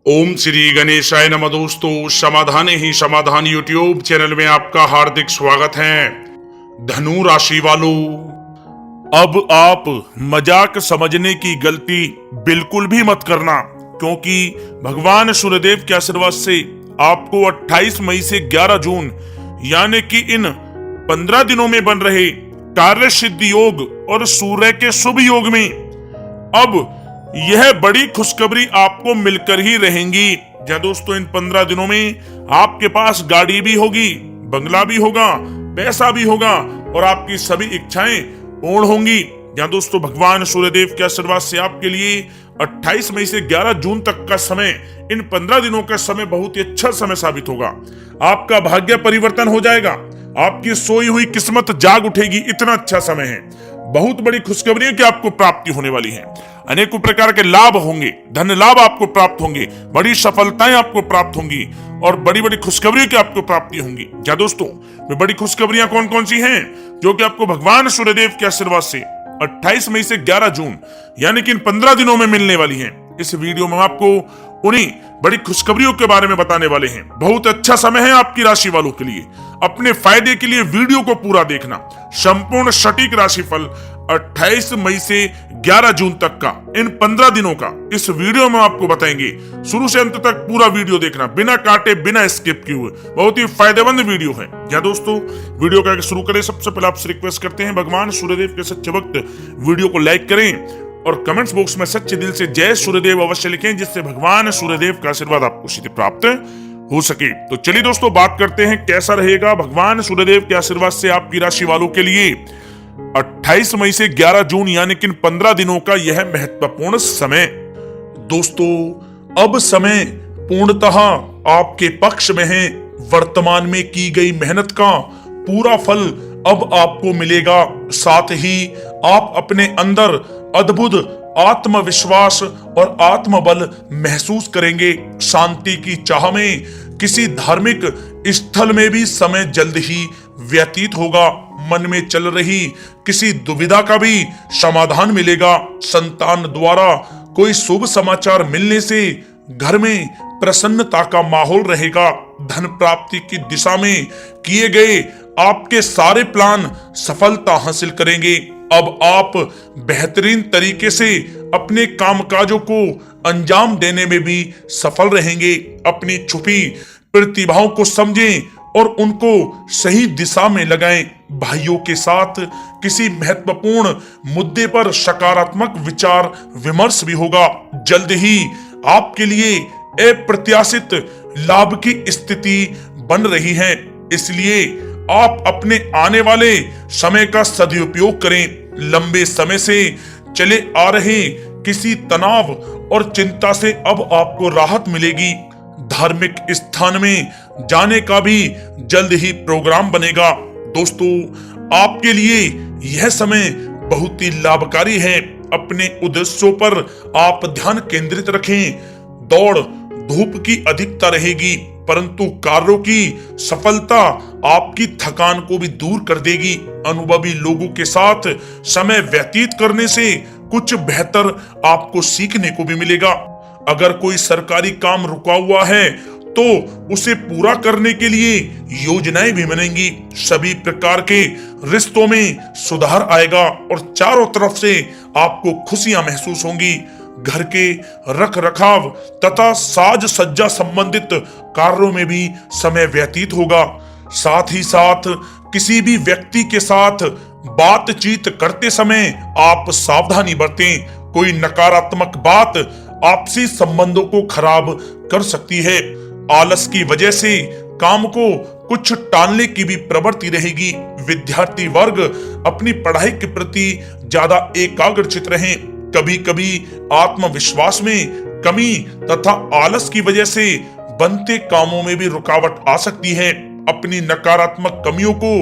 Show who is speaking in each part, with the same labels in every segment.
Speaker 1: ओम श्री गणेशाय नमः। दोस्तों, समाधान ही समाधान यूट्यूब चैनल में आपका हार्दिक स्वागत है। धनु राशि वालों, अब आप मजाक समझने की गलती बिल्कुल भी मत करना, क्योंकि भगवान सूर्यदेव के आशीर्वाद से आपको 28 मई से 11 जून यानी कि इन 15 दिनों में बन रहे कार्य सिद्धि योग और सूर्य के शुभ योग में अब यह बड़ी खुशखबरी आपको मिलकर ही रहेंगी। या दोस्तों, इन 15 दिनों में आपके पास गाड़ी भी होगी, बंगला भी होगा, पैसा भी होगा और आपकी सभी इच्छाएं पूर्ण होंगी। या दोस्तों, भगवान सूर्यदेव के आशीर्वाद से आपके लिए 28 मई से 11 जून तक का समय, इन 15 दिनों का समय बहुत ही अच्छा समय साबित होगा। आपका भाग्य परिवर्तन हो जाएगा, आपकी सोई हुई किस्मत जाग उठेगी। इतना अच्छा समय है, बहुत बड़ी खुशखबरी की आपको प्राप्ति होने वाली है। अनेकों प्रकार के लाभ होंगे, धन लाभ आपको प्राप्त होंगे, बड़ी सफलताएं आपको प्राप्त होंगी और बड़ी बड़ी खुशखबरियों की आपको प्राप्ति होंगी। क्या दोस्तों, वे बड़ी खुशखबरियां कौन कौन सी हैं जो कि आपको भगवान सूर्यदेव के आशीर्वाद से 28 मई से 11 जून यानी कि इन 15 दिनों में मिलने वाली हैं? इस वीडियो में आपको उन्हीं बड़ी खुशखबरियों के बारे में बताने वाले हैं। बहुत अच्छा समय है आपकी राशि वालों के लिए। अपने फायदे के लिए वीडियो को पूरा देखना। संपूर्ण सटीक राशिफल 28 मई से 11 जून तक का, इन 15 दिनों का इस वीडियो में आपको बताएंगे। शुरू से अंत तक पूरा वीडियो देखना, बिना काटे बिना स्किप किए हुए। बहुत ही फायदेमंद वीडियो है। या दोस्तों, वीडियो का शुरू करें सबसे पहले आपसे रिक्वेस्ट करते हैं, भगवान सूर्यदेव के सच्चे भक्त वीडियो को लाइक करें और कमेंट्स बॉक्स में सच्चे दिल से जय सूर्यदेव अवश्य लिखें, जिससे भगवान सूर्यदेव का आशीर्वाद आपको सीधे प्राप्त हो सके। तो चलिए दोस्तों, बात करते हैं कैसा रहेगा भगवान सूर्यदेव के आशीर्वाद से आपकी राशि वालों के लिए 28 मई से 11 जून यानी कि 15 दिनों का यह महत्वपूर्ण समय। दोस्तों, अब समय पूर्णतः आपके पक्ष में है। वर्तमान में की गई मेहनत का पूरा फल अब आपको मिलेगा। साथ ही आप अपने अंदर अद्भुत आत्मविश्वास और आत्मबल महसूस करेंगे। शांति की चाह में किसी धार्मिक स्थल में भी समय जल्द ही व्यतीत होगा। मन में चल रही किसी दुविधा का भी समाधान मिलेगा। संतान द्वारा कोई शुभ समाचार मिलने से घर में प्रसन्नता का माहौल रहेगा। धन प्राप्ति की दिशा में किए गए आपके सारे प्लान सफलता हासिल करेंगे। अब आप बेहतरीन तरीके से अपने कामकाजों को अंजाम देने में भी सफल रहेंगे। अपनी छुपी प्रतिभाओं को समझें और उनको सही दिशा में लगाएं। भाइयों के साथ किसी महत्वपूर्ण मुद्दे पर सकारात्मक विचार विमर्श भी होगा। जल्द ही आपके लिए अप्रत्याशित लाभ की स्थिति बन रही है, इसलिए आप अपने आने वाले समय का सदुपयोग करें। लंबे समय से चले आ रहे किसी तनाव और चिंता से अब आपको राहत मिलेगी। धार्मिक स्थान में जाने का भी जल्द ही प्रोग्राम बनेगा। दोस्तों, आपके लिए यह समय बहुत ही लाभकारी है। अपने उद्देश्यों पर आप ध्यान केंद्रित रखें। दौड़ धूप की अधिकता रहेगी, परंतु कार्यों की सफलता आपकी थकान को भी दूर कर देगी। अनुभवी लोगों के साथ समय व्यतीत करने से कुछ बेहतर आपको सीखने को भी मिलेगा। अगर कोई सरकारी काम रुका हुआ है तो उसे पूरा करने के लिए योजनाएं भी बनेंगी। सभी प्रकार के रिश्तों में सुधार आएगा और चारों तरफ से आपको खुशियां महसूस होंगी। घर के रख रखाव तथा साज सज्जा संबंधित कार्यों में भी समय व्यतीत होगा। साथ ही साथ किसी भी व्यक्ति के साथ बातचीत करते समय आप सावधानी बरतें। कोई नकारात्मक बात आपसी संबंधों को खराब कर सकती है। आलस की वजह से काम को कुछ टालने की भी प्रवृत्ति रहेगी। विद्यार्थी वर्ग अपनी पढ़ाई के प्रति ज्यादा एकाग्रचित रहें। कभी कभी आत्मविश्वास में कमी तथा आलस की वजह से बनते कामों में भी रुकावट आ सकती है। अपनी नकारात्मक कमियों को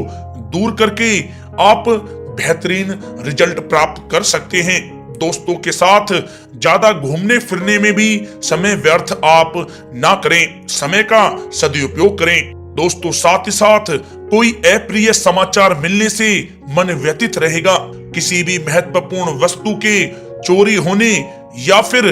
Speaker 1: दूर करके आप बेहतरीन रिजल्ट प्राप्त कर सकते हैं। दोस्तों के साथ ज्यादा घूमने फिरने में भी समय व्यर्थ आप ना करें, समय का सदुपयोग करें। दोस्तों, साथ ही साथ कोई अप्रिय समाचार मिलने से मन व्यतीत रहेगा। किसी भी महत्वपूर्ण वस्तु के चोरी होने या फिर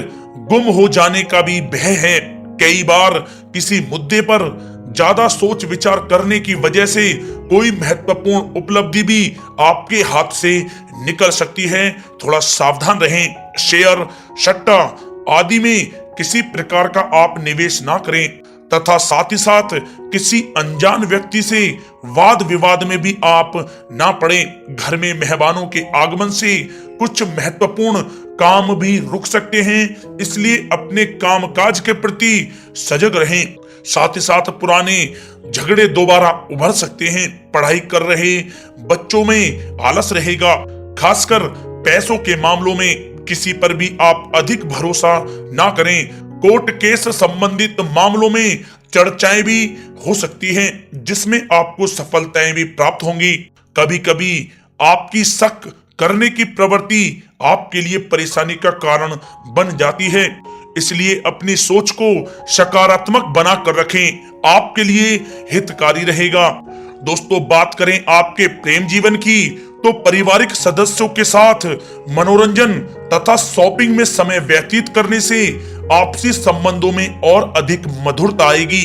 Speaker 1: गुम हो जाने का भी भय है। कई बार किसी मुद्दे पर ज्यादा सोच विचार करने की वजह से कोई महत्वपूर्ण उपलब्धि भी आपके हाथ से निकल सकती है। थोड़ा सावधान रहें। शेयर, सट्टा आदि में किसी प्रकार का आप निवेश ना करें तथा साथ ही साथ किसी अनजान व्यक्ति से वाद विवाद में भी आप ना पड़ें। घर में मेहमानों के आगमन से कुछ महत्वपूर्ण काम भी रुक सकते हैं, इसलिए अपने कामकाज के प्रति सजग रहें। साथ ही साथ पुराने झगड़े दोबारा उभर सकते हैं। पढ़ाई कर रहे बच्चों में आलस रहेगा। खासकर पैसों के मामलों में किसी पर भी आप अधिक भरोसा ना करें। कोर्ट केस संबंधित मामलों में चर्चाएं भी हो सकती हैं, जिसमें आपको सफलताएं भी प्राप्त होंगी। कभी कभी आपकी शक करने की प्रवृत्ति आपके लिए परेशानी का कारण बन जाती है, इसलिए अपनी सोच को सकारात्मक बनाकर रखें, आपके लिए हितकारी रहेगा। दोस्तों, बात करें आपके प्रेम जीवन की, तो पारिवारिक सदस्यों के साथ मनोरंजन तथा शॉपिंग में समय व्यतीत करने से आपसी संबंधों में और अधिक मधुरता आएगी।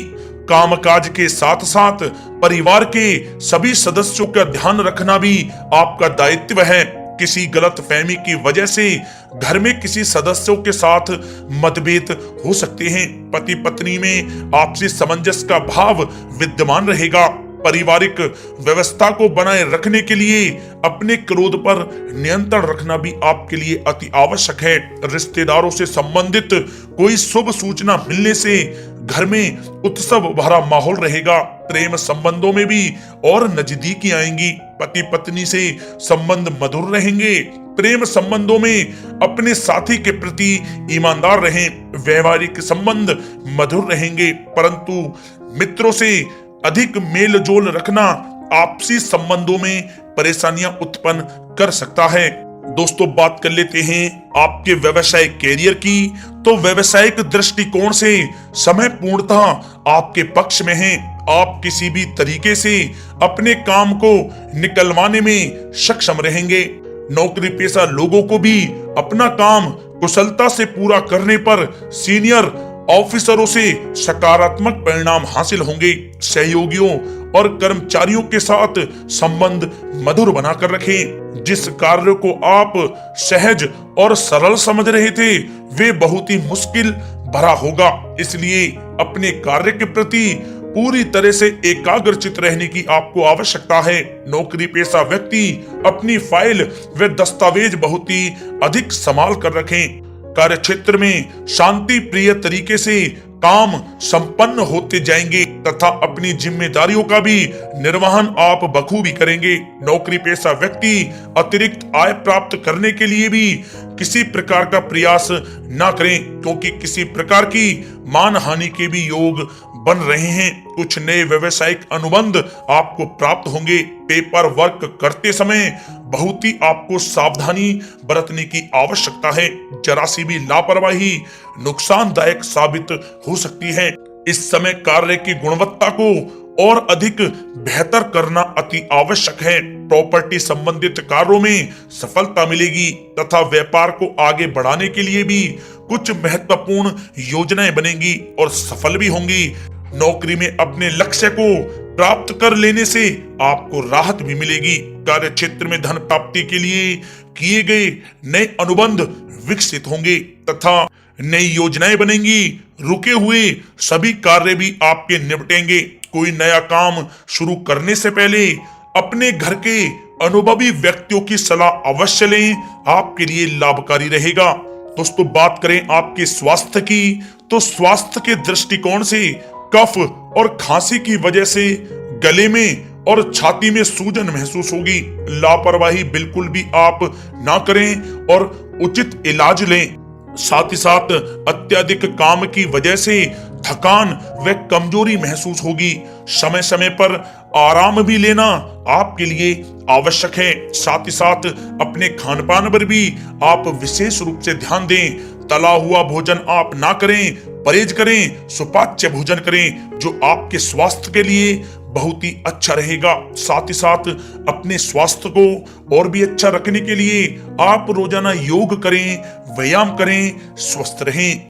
Speaker 1: कामकाज के साथ साथ परिवार के सभी सदस्यों का ध्यान रखना भी आपका दायित्व है। किसी गलतफहमी की वजह से घर में किसी सदस्यों के साथ मतभेद हो सकते हैं। पति पत्नी में आपसी सामंजस्य का भाव विद्यमान रहेगा। पारिवारिक व्यवस्था को बनाए रखने के लिए अपने क्रोध पर नियंत्रण रखना भी आपके लिए अति आवश्यक है। रिश्तेदारों से संबंधित कोई शुभ सूचना मिलने से घर में उत्सव भरा माहौल रहेगा। प्रेम संबंधों में भी और नजदीकी आएंगी। पति पत्नी से संबंध मधुर रहेंगे। प्रेम संबंधों में अपने साथी के प्रति ईमानदार रहें। व्यवहारिक संबंध मधुर रहेंगे, परंतु मित्रों से अधिक मेल जोल रखना आपसी संबंधों में परेशानियां उत्पन्न कर सकता है। दोस्तों, बात कर लेते हैं आपके व्यवसायिक कैरियर की। तो व्यवसायिक दृष्टिकोण से समय पूर्णतः आपके पक्ष में है। आप किसी भी तरीके से अपने काम को निकलवाने में सक्षम रहेंगे। नौकरी पेशा लोगों को भी अपना काम कुशलता से पूरा करने पर सीनियर ऑफिसरों से सकारात्मक परिणाम हासिल होंगे। सहयोगियों और कर्मचारियों के साथ संबंध मधुर बनाकर रखें। जिस कार्य को आप सहज और सरल समझ रहे थे, वे बहुत ही मुश्किल भरा होगा, इसलिए अपने कार्य के प्रति पूरी तरह से एकाग्रचित रहने की आपको आवश्यकता है। नौकरी पेशा व्यक्ति अपनी फाइल व दस्तावेज बहुत ही अधिक संभाल कर रखें। कार्य क्षेत्र में शांति प्रिय तरीके से काम संपन्न होते जाएंगे तथा अपनी जिम्मेदारियों का भी निर्वहन आप बखूबी करेंगे। नौकरी पेशा व्यक्ति अतिरिक्त आय प्राप्त करने के लिए भी किसी प्रकार का प्रयास न करें, क्योंकि किसी प्रकार की मान हानि के भी योग बन रहे हैं। कुछ नए व्यवसायिक अनुबंध आपको प्राप्त होंगे। पेपर वर्क करते समय बहुत ही आपको सावधानी बरतने की आवश्यकता है। जरा सी भी लापरवाही नुकसानदायक साबित हो सकती है। इस समय कार्य की गुणवत्ता को और अधिक बेहतर करना अति आवश्यक है। प्रॉपर्टी संबंधित कार्यों में सफलता मिलेगी तथा व्यापार को आगे बढ़ाने के लिए भी कुछ महत्वपूर्ण योजनाएं बनेंगी और सफल भी होंगी। नौकरी में अपने लक्ष्य को प्राप्त कर लेने से आपको राहत भी मिलेगी। कार्य क्षेत्र में धन प्राप्ति के लिए किए गए नए अनुबंध विकसित होंगे तथा नई योजनाएं बनेंगी। रुके हुए सभी कार्य भी आपके निपटेंगे। कोई नया काम शुरू करने से पहले अपने घर के अनुभवी व्यक्तियों की सलाह अवश्य लें, आपके लिए लाभकारी रहेगा। दोस्तों, बात करें आपके स्वास्थ्य की, तो स्वास्थ्य के दृष्टिकोण से कफ और खांसी की वजह से गले में और छाती में सूजन महसूस होगी। लापरवाही बिल्कुल भी आप ना करें और उचित इलाज लें। साथ ही साथ अत्यधिक काम की वजह से थकान व कमजोरी महसूस होगी। समय समय पर आराम भी लेना आपके लिए आवश्यक है। साथ ही साथ अपने खान पान पर भी आप विशेष रूप से ध्यान दें। तला हुआ भोजन आप ना करें, परहेज करें, सुपाच्य भोजन करें, जो आपके स्वास्थ्य के लिए बहुत ही अच्छा रहेगा। साथ ही साथ अपने स्वास्थ्य को और भी अच्छा रखने के लिए आप रोजाना योग करें, व्यायाम करें, स्वस्थ रहें।